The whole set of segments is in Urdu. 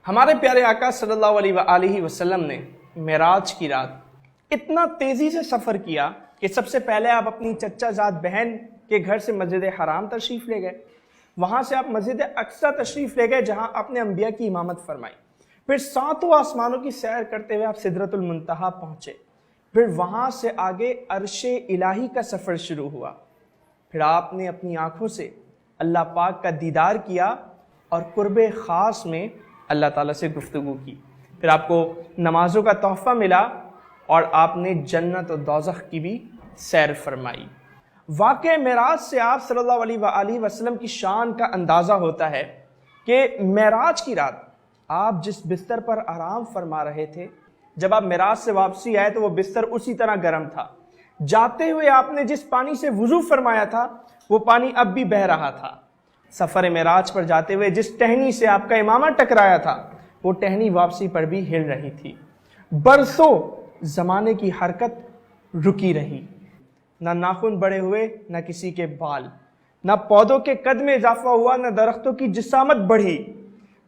ہمارے پیارے آقا صلی اللہ علیہ وآلہ وسلم نے معراج کی رات اتنا تیزی سے سفر کیا کہ سب سے پہلے آپ اپنی چچا زاد بہن کے گھر سے مسجد حرام تشریف لے گئے، وہاں سے آپ مسجد اقصی تشریف لے گئے جہاں آپ نے انبیاء کی امامت فرمائی، پھر ساتوں آسمانوں کی سیر کرتے ہوئے آپ سدرۃ المنتہا پہنچے، پھر وہاں سے آگے عرش الہی کا سفر شروع ہوا، پھر آپ نے اپنی آنکھوں سے اللہ پاک کا دیدار کیا اور قرب خاص میں اللہ تعالیٰ سے گفتگو کی، پھر آپ کو نمازوں کا تحفہ ملا اور آپ نے جنت و دوزخ کی بھی سیر فرمائی۔ واقع معراج سے آپ صلی اللہ علیہ وآلہ وسلم کی شان کا اندازہ ہوتا ہے کہ معراج کی رات آپ جس بستر پر آرام فرما رہے تھے، جب آپ معراج سے واپسی آئے تو وہ بستر اسی طرح گرم تھا، جاتے ہوئے آپ نے جس پانی سے وضو فرمایا تھا وہ پانی اب بھی بہہ رہا تھا، سفر معراج پر جاتے ہوئے جس ٹہنی سے آپ کا امامہ ٹکرایا تھا وہ ٹہنی واپسی پر بھی ہل رہی تھی، برسوں زمانے کی حرکت رکی رہی، نہ ناخن بڑے ہوئے نہ کسی کے بال، نہ پودوں کے قد میں اضافہ ہوا نہ درختوں کی جسامت بڑھی،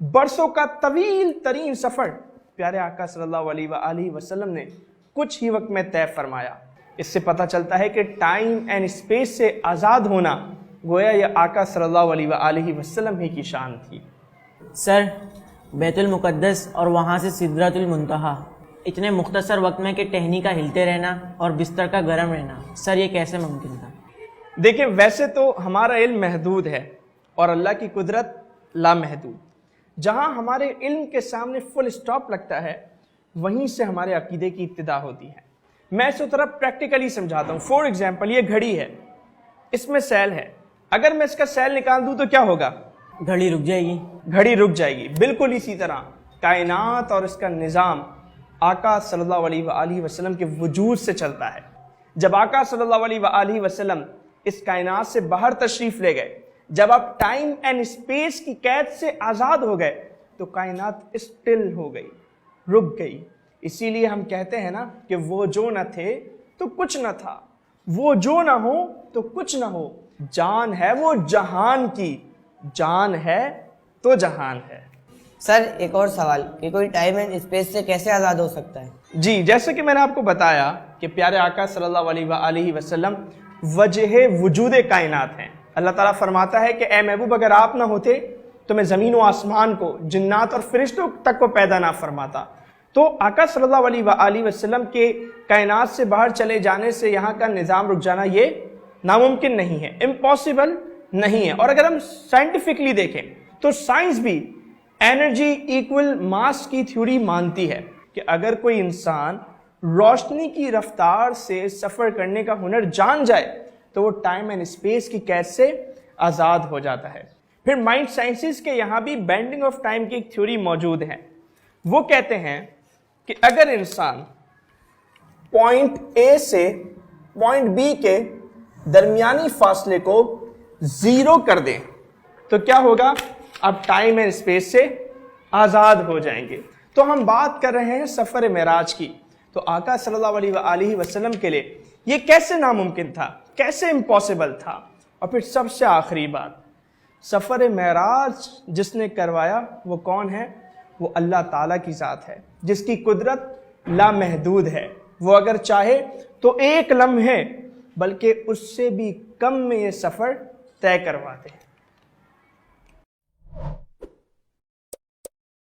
برسوں کا طویل ترین سفر پیارے آقا صلی اللہ علیہ وآلہ وسلم نے کچھ ہی وقت میں طے فرمایا۔ اس سے پتہ چلتا ہے کہ ٹائم اینڈ اسپیس سے آزاد ہونا گویا یہ آقا صلی اللہ علیہ وآلہ وسلم ہی کی شان تھی۔ سر، بیت المقدس اور وہاں سے سدرۃ المنتہا اتنے مختصر وقت میں کہ ٹہنی کا ہلتے رہنا اور بستر کا گرم رہنا، سر یہ کیسے ممکن تھا؟ دیکھیں، ویسے تو ہمارا علم محدود ہے اور اللہ کی قدرت لامحدود، جہاں ہمارے علم کے سامنے فل سٹاپ لگتا ہے وہیں سے ہمارے عقیدے کی ابتدا ہوتی ہے۔ میں اس طرف پریکٹیکلی سمجھاتا ہوں۔ فور ایگزامپل، یہ گھڑی ہے، اس میں سیل ہے، اگر میں اس کا سیل نکال دوں تو کیا ہوگا؟ گھڑی رک جائے گی۔ گھڑی رک جائے گی۔ بالکل اسی طرح کائنات اور اس کا نظام آقا صلی اللہ علیہ وآلہ وسلم کے وجود سے چلتا ہے۔ جب آقا صلی اللہ علیہ وآلہ وسلم اس کائنات سے باہر تشریف لے گئے، جب آپ ٹائم اینڈ اسپیس کی قید سے آزاد ہو گئے تو کائنات اسٹل ہو گئی، رک گئی۔ اسی لیے ہم کہتے ہیں نا کہ وہ جو نہ تھے تو کچھ نہ تھا، وہ جو نہ ہو تو کچھ نہ ہو، جان ہے وہ جہان کی، جان ہے تو جہان ہے۔ سر، ایک اور سوال کہ کوئی ٹائم اینڈ اسپیس سے کیسے آزاد ہو سکتا ہے؟ جی، جیسے کہ میں نے آپ کو بتایا کہ پیارے آقا صلی اللہ علیہ وآلہ وسلم وجہ وجود کائنات ہیں۔ اللہ تعالیٰ فرماتا ہے کہ اے محبوب، اگر آپ نہ ہوتے تو میں زمین و آسمان کو، جنات اور فرشتوں تک کو پیدا نہ فرماتا۔ تو آقا صلی اللہ علیہ وآلہ وسلم کے کائنات سے باہر چلے جانے سے یہاں کا نظام رک جانا یہ ناممکن نہیں ہے، امپاسبل نہیں ہے۔ اور اگر ہم سائنٹیفکلی دیکھیں تو سائنس بھی انرجی ایکول ماس کی تھیوری مانتی ہے کہ اگر کوئی انسان روشنی کی رفتار سے سفر کرنے کا ہنر جان جائے تو وہ ٹائم اینڈ اسپیس کی قید سے آزاد ہو جاتا ہے۔ پھر مائنڈ سائنسز کے یہاں بھی بینڈنگ آف ٹائم کی ایک تھیوری موجود ہے۔ وہ کہتے ہیں کہ اگر انسان پوائنٹ اے سے پوائنٹ بی کے درمیانی فاصلے کو زیرو کر دیں تو کیا ہوگا؟ اب ٹائم اینڈ اسپیس سے آزاد ہو جائیں گے۔ تو ہم بات کر رہے ہیں سفر معراج کی۔ تو آقا صلی اللہ علیہ وآلہ وسلم کے لیے یہ کیسے ناممکن تھا، کیسے امپاسبل تھا؟ اور پھر سب سے آخری بات، سفر معراج جس نے کروایا وہ کون ہے؟ وہ اللہ تعالیٰ کی ذات ہے جس کی قدرت لامحدود ہے۔ وہ اگر چاہے تو ایک لمحے بلکہ اس سے بھی کم میں یہ سفر طے کرواتے ہیں۔